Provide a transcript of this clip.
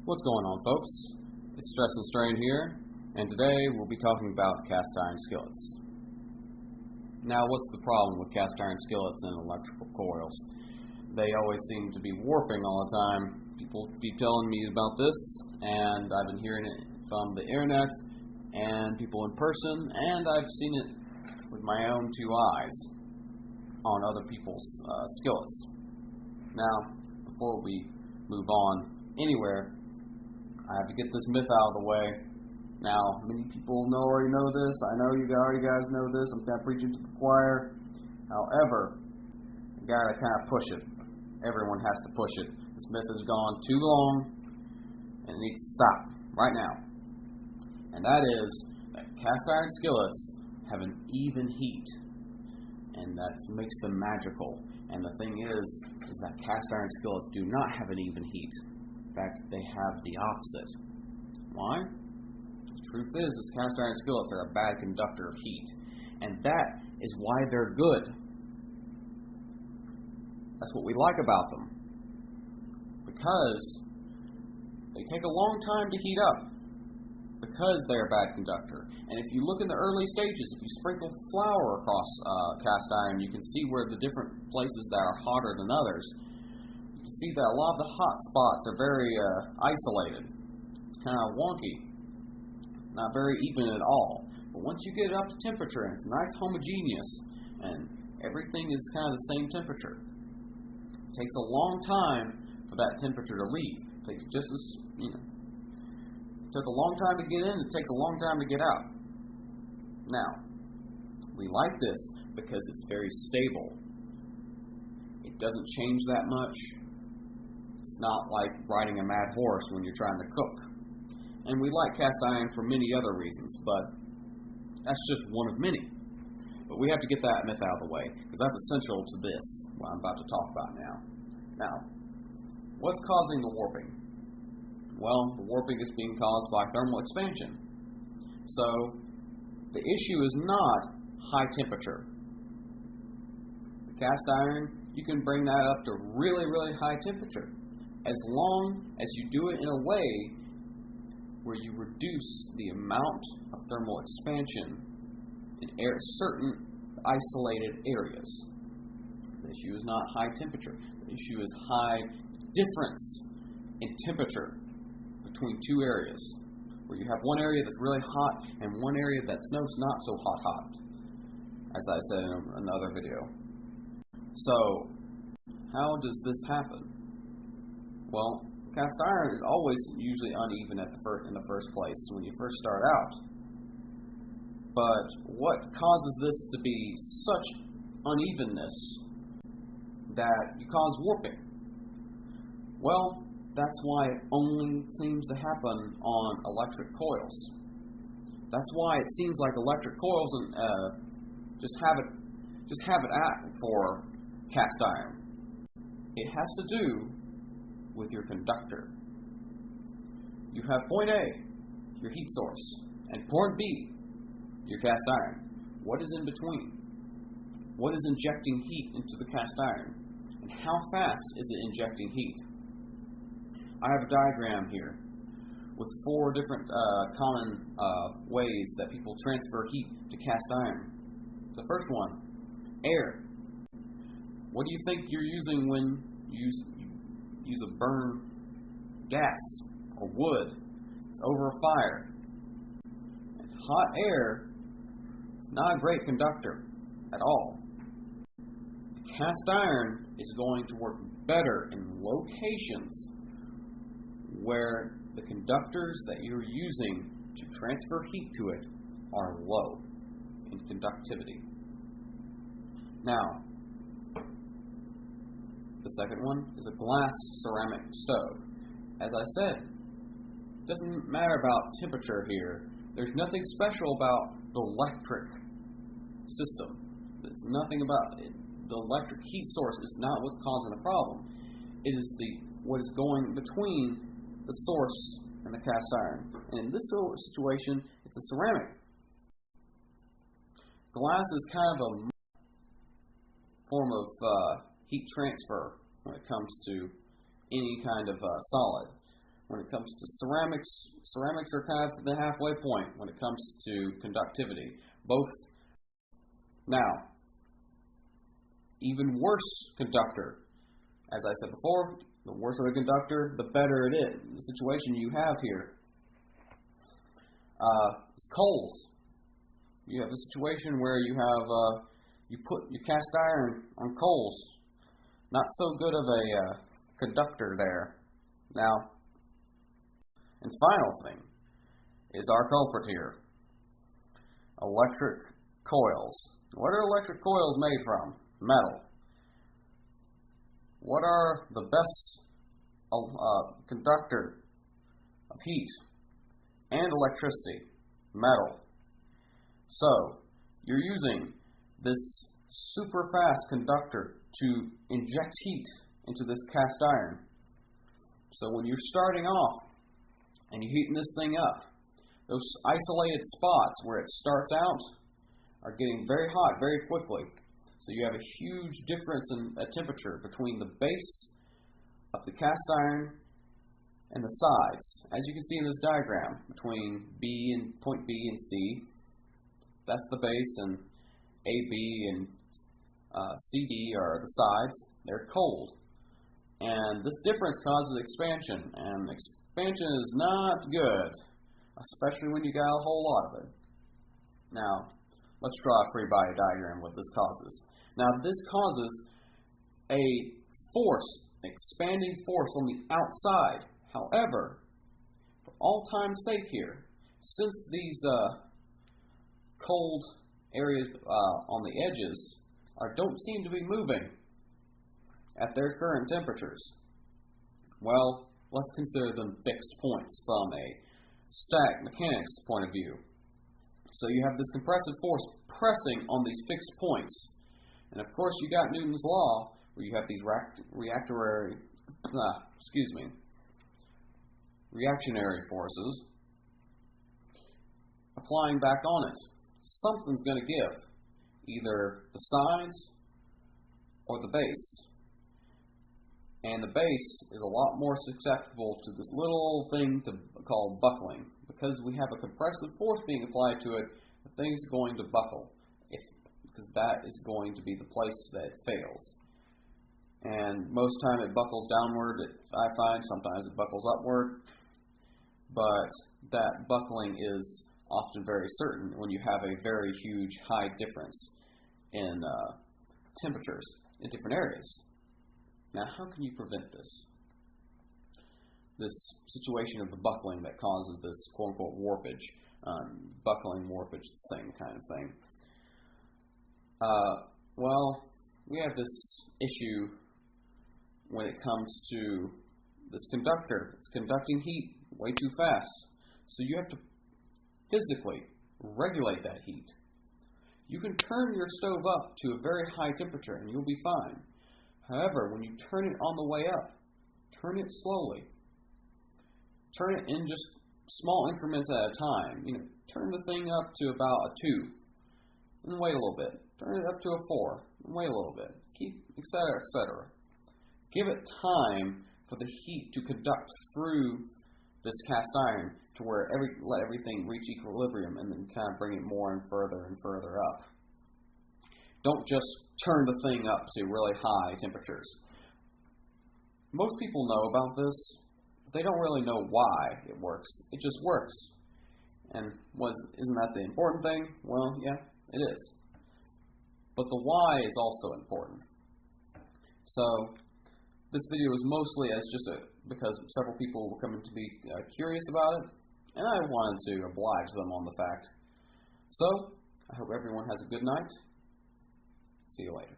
What's going on, folks? It's Stress and Strain here, and today we'll be talking about cast iron skillets. Now, what's the problem with cast iron skillets and electrical coils? They always seem to be warping all the time. People be telling me about this, and I've been hearing it from the internet and people in person, and I've seen it with my own two eyes on other people's skillets. Now, before we move on anywhere, I have to get this myth out of the way. Now, many people already know this. I know you guys know this. I'm kind of preaching to the choir. However, you gotta kind of push it. Everyone has to push it. This myth has gone too long, and it needs to stop right now. And that is that cast iron skillets have an even heat, and that makes them magical. And the thing is that cast iron skillets do not have an even heat. In fact, they have the opposite. Why? The truth is cast iron skillets are a bad conductor of heat, and that is why they're good. That's what we like about them, because they take a long time to heat up, because they're a bad conductor. And if you look in the early stages, if you sprinkle flour across cast iron, you can see where the different places that are hotter than others. You can see that a lot of the hot spots are very isolated. It's kind of wonky, not very even at all. But once you get it up to temperature and it's nice homogeneous and everything is kind of the same temperature, it takes a long time for that temperature to leave. It takes just as, it took a long time to get in, it takes a long time to get out. Now, we like this because it's very stable. It doesn't change that much. It's not like riding a mad horse when you're trying to cook. And we like cast iron for many other reasons, but that's just one of many. But we have to get that myth out of the way, because that's essential to this, what I'm about to talk about now. Now, what's causing the warping? Well, the warping is being caused by thermal expansion. So, the issue is not high temperature. The cast iron, you can bring that up to really, really high temperature, as long as you do it in a way where you reduce the amount of thermal expansion in certain isolated areas. The issue is not high temperature. The issue is high difference in temperature between two areas, where you have one area that's really hot and one area that's not so hot, as I said in another video. So, how does this happen? Well, cast iron is always usually uneven in the first place when you first start out. But what causes this to be such unevenness that you cause warping? Well, that's why it only seems to happen on electric coils. That's why it seems like electric coils just have it at for cast iron. It has to do with your conductor. You have point A, your heat source, and point B, your cast iron. What is in between? What is injecting heat into the cast iron? And how fast is it injecting heat? I have a diagram here with 4 different common ways that people transfer heat to cast iron. The first one, air. What do you think you're using when you use a burn gas or wood? It's over a fire. And hot air is not a great conductor at all. The cast iron is going to work better in locations where the conductors that you're using to transfer heat to it are low in conductivity. Now, the second one is a glass ceramic stove. As I said, it doesn't matter about temperature here. There's nothing special about the electric system. It's nothing about it. The electric heat source is not what's causing the problem. It is what is going between the source and the cast iron. And in this situation, it's a ceramic. Glass is kind of a form of heat transfer when it comes to any kind of solid. when it comes to ceramics. Ceramics are kind of at the halfway point when it comes to conductivity. Both. Now, even worse conductor. As I said before, the worse of a conductor, the better it is. The situation you have here is coals. You have a situation where you have you put your cast iron on coals. Not so good of a conductor there. Now, and final thing is our culprit here. Electric coils. What are electric coils made from? Metal. What are the best conductor of heat and electricity? Metal. So, you're using this super fast conductor to inject heat into this cast iron. So when you're starting off and you're heating this thing up, those isolated spots where it starts out are getting very hot very quickly. So you have a huge difference in temperature between the base of the cast iron and the sides. As you can see in this diagram, between point B and C, that's the base, and AB and CD are the sides. They're cold. And this difference causes expansion, and expansion is not good, especially when you got a whole lot of it. Now, let's draw a free body diagram what this causes. Now, this causes a force, expanding force on the outside. However, for all time's sake here, since these cold areas on the edges don't seem to be moving at their current temperatures, well, let's consider them fixed points from a static mechanics point of view. So you have this compressive force pressing on these fixed points. And of course you got Newton's law, where you have these reactionary forces applying back on it. Something's going to give, either the sides or the base. And the base is a lot more susceptible to this little thing called buckling. Because we have a compressive force being applied to it, the thing's going to buckle. Because that is going to be the place that it fails. And most time it buckles downward, I find. Sometimes it buckles upward. But that buckling is often very certain when you have a very huge high difference in temperatures in different areas. Now, how can you prevent this? This situation of the buckling that causes this quote-unquote warpage. Buckling, warpage, the same kind of thing. Well, we have this issue when it comes to this conductor. It's conducting heat way too fast. So you have to physically regulate that heat. You can turn your stove up to a very high temperature and you'll be fine. However, when you turn it on the way up, turn it slowly. Turn it in just small increments at a time. Turn the thing up to about a 2, and wait a little bit. Turn it up to a 4, and wait a little bit. Keep, etc., etc. Give it time for the heat to conduct through this cast iron to where let everything reach equilibrium, and then kind of bring it more and further up. Don't just turn the thing up to really high temperatures. Most people know about this, but they don't really know why it works. It just works. And isn't that the important thing? Well, yeah, it is. But the why is also important. So, this video is mostly as because several people were coming to be curious about it, and I wanted to oblige them on the fact. So, I hope everyone has a good night. See you later.